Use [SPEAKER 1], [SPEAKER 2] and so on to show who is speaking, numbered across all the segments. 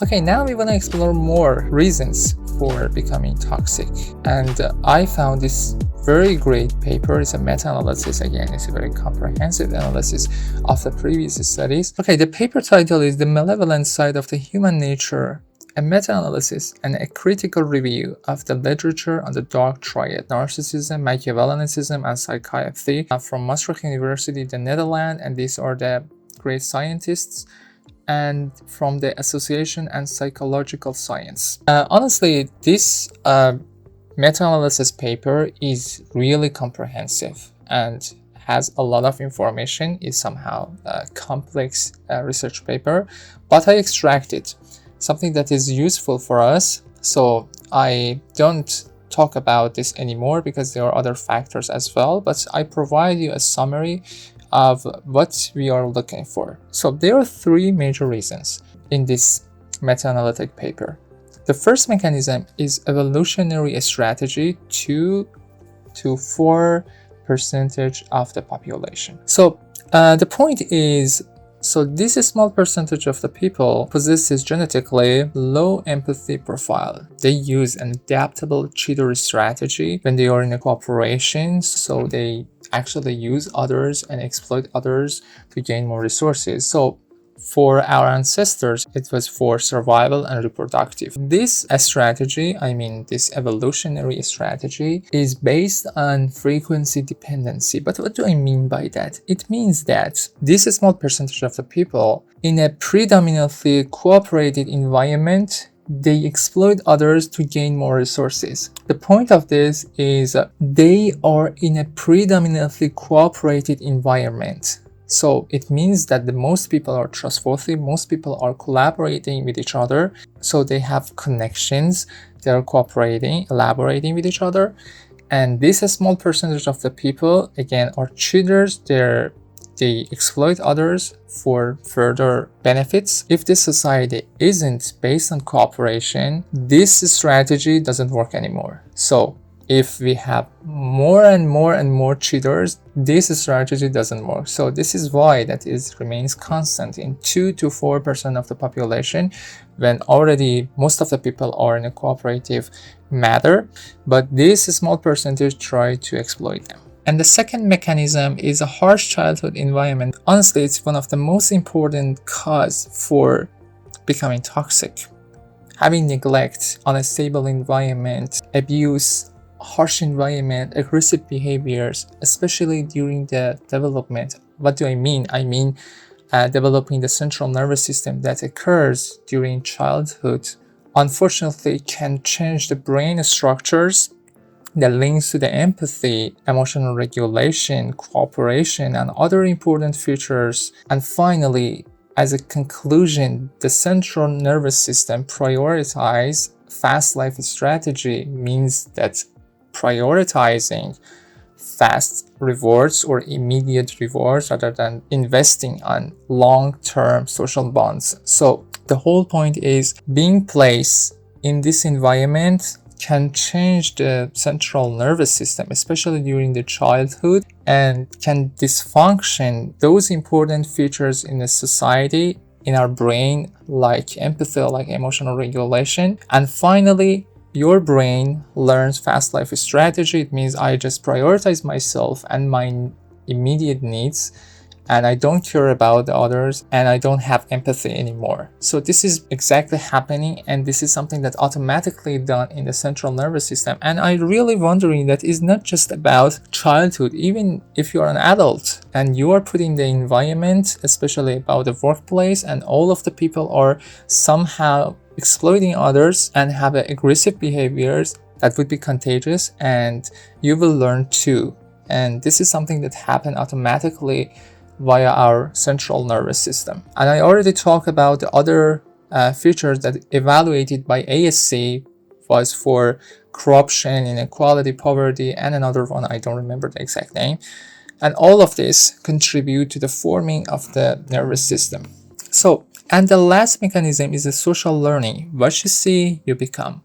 [SPEAKER 1] Okay, now we want to explore more reasons for becoming toxic. And I found this very great paper. It's a meta-analysis. Again, it's a very comprehensive analysis of the previous studies. Okay, the paper title is The Malevolent Side of the Human Nature, a meta-analysis and a critical review of the literature on the dark triad, narcissism, Machiavellianism, and psychiatry from Maastricht University, the Netherlands, and these are the great scientists, and from the Association and Psychological Science. Honestly, this meta-analysis paper is really comprehensive and has a lot of information. It's somehow a complex research paper, but I extracted something that is useful for us. So I don't talk about this anymore because there are other factors as well, but I provide you a summary of what we are looking for. So there are three major reasons in this meta-analytic paper. The first mechanism is evolutionary strategy, 2 to 4% of the population. So the point is, so this small percentage of the people possesses genetically low empathy profile. They use an adaptable cheater strategy when they are in a cooperation, so they actually use others and exploit others to gain more resources. So for our ancestors, it was for survival and reproductive. This strategy, this evolutionary strategy, is based on frequency dependency. But what do I mean by that? It means that this small percentage of the people in a predominantly cooperated environment, they exploit others to gain more resources. The point of this is they are in a predominantly cooperated environment. So it means that the most people are trustworthy, most people are collaborating with each other, so they have connections, they're cooperating, elaborating with each other. And this small percentage of the people, again, are cheaters, they exploit others for further benefits. If this society isn't based on cooperation, this strategy doesn't work anymore. So if we have more and more cheaters, this strategy doesn't work. So this is why that remains constant in 2 to 4% of the population, when already most of the people are in a cooperative manner, but this small percentage try to exploit them. And the second mechanism is a harsh childhood environment. Honestly, it's one of the most important cause for becoming toxic. Having neglect, unstable environment, abuse, harsh environment, aggressive behaviors, especially during the development. What do I mean? I mean developing the central nervous system that occurs during childhood, unfortunately can change the brain structures that links to the empathy, emotional regulation, cooperation, and other important features. And finally, as a conclusion, the central nervous system prioritize fast life strategy means that prioritizing fast rewards or immediate rewards rather than investing on long-term social bonds. So the whole point is being placed in this environment can change the central nervous system, especially during the childhood, and can dysfunction those important features in a society, in our brain, like empathy, like emotional regulation. And finally, your brain learns fast life strategy. It means I just prioritize myself and my immediate needs, and I don't care about the others, and I don't have empathy anymore. So this is exactly happening, and this is something that automatically done in the central nervous system. And I really wondering that is not just about childhood. Even if you are an adult and you are put in the environment, especially about the workplace, and all of the people are somehow exploiting others and have aggressive behaviors, that would be contagious, and you will learn too. And this is something that happens automatically via our central nervous system. And I already talked about the other features that evaluated by ASC was for corruption, inequality, poverty, and another one, I don't remember the exact name. And all of this contribute to the forming of the nervous system. So, and the last mechanism is the social learning. What you see, you become.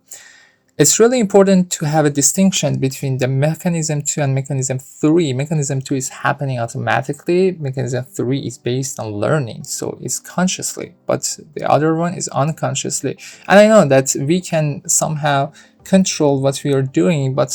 [SPEAKER 1] It's really important to have a distinction between the mechanism 2 and mechanism 3. Mechanism 2 is happening automatically. Mechanism 3 is based on learning, so it's consciously, but the other one is unconsciously. And I know that we can somehow control what we are doing, but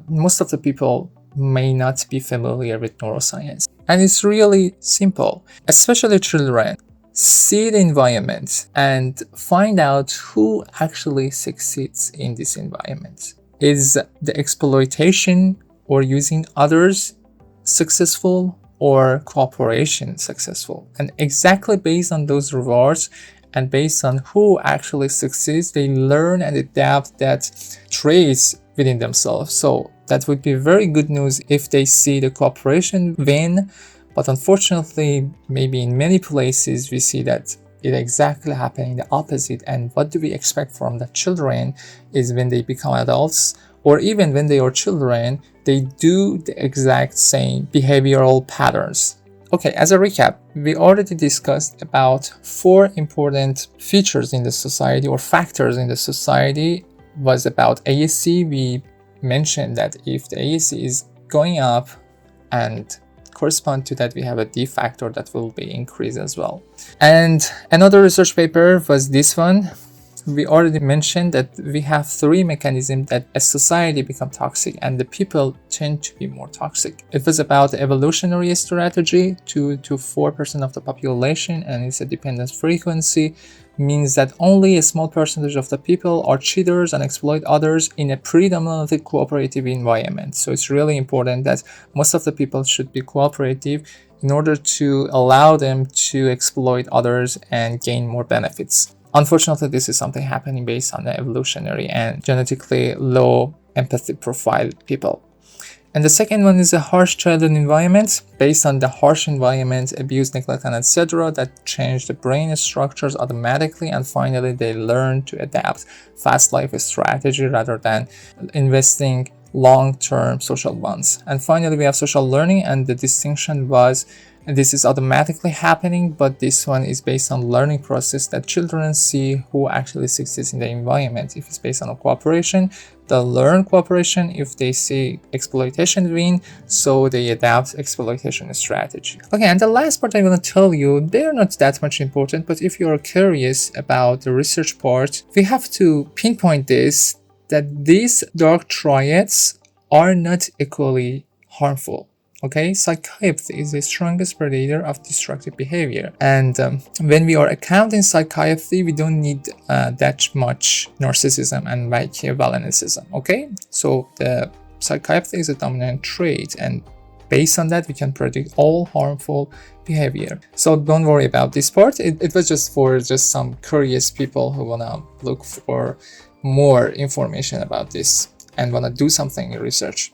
[SPEAKER 1] most of the people may not be familiar with neuroscience. And it's really simple, especially children. See the environment and find out who actually succeeds in this environment. Is the exploitation or using others successful, or cooperation successful? And exactly based on those rewards and based on who actually succeeds, they learn and adapt that traits within themselves. So that would be very good news if they see the cooperation win. But unfortunately, maybe in many places, we see that it exactly happening the opposite. And what do we expect from the children is when they become adults, or even when they are children, they do the exact same behavioral patterns. Okay, as a recap, we already discussed about 4 important features in the society, or factors in the society. Was about ASC. We mentioned that if the ASC is going up, and correspond to that, we have a D factor that will be increased as well. And another research paper was this one. We already mentioned that we have 3 mechanisms that a society become toxic and the people tend to be more toxic. It was about evolutionary strategy, 2 to 4% of the population, and it's a dependence frequency, means that only a small percentage of the people are cheaters and exploit others in a predominantly cooperative environment. So it's really important that most of the people should be cooperative in order to allow them to exploit others and gain more benefits. Unfortunately, this is something happening based on the evolutionary and genetically low empathy profile people. And the second one is a harsh childhood environment. Based on the harsh environment, abuse, neglect, and etc., that change the brain structures automatically, and finally they learn to adapt fast life strategy rather than investing long-term social bonds. And finally, we have social learning, and the distinction was this is automatically happening, but this one is based on learning process that children see who actually succeeds in the environment. If it's based on a cooperation, they'll learn cooperation. If they see exploitation win, so they adapt exploitation strategy. Okay, and the last part I want to tell you, they're not that much important, but if you're curious about the research part, we have to pinpoint this, that these dark triads are not equally harmful. Okay, psychiatry is the strongest predator of destructive behavior. And when we are accounting psychiatry, we don't need that much narcissism and Machiavellianism. Okay, so the psychiatry is a dominant trait, and based on that, we can predict all harmful behavior. So don't worry about this part. It was just for some curious people who wanna look for more information about this and wanna do something in research.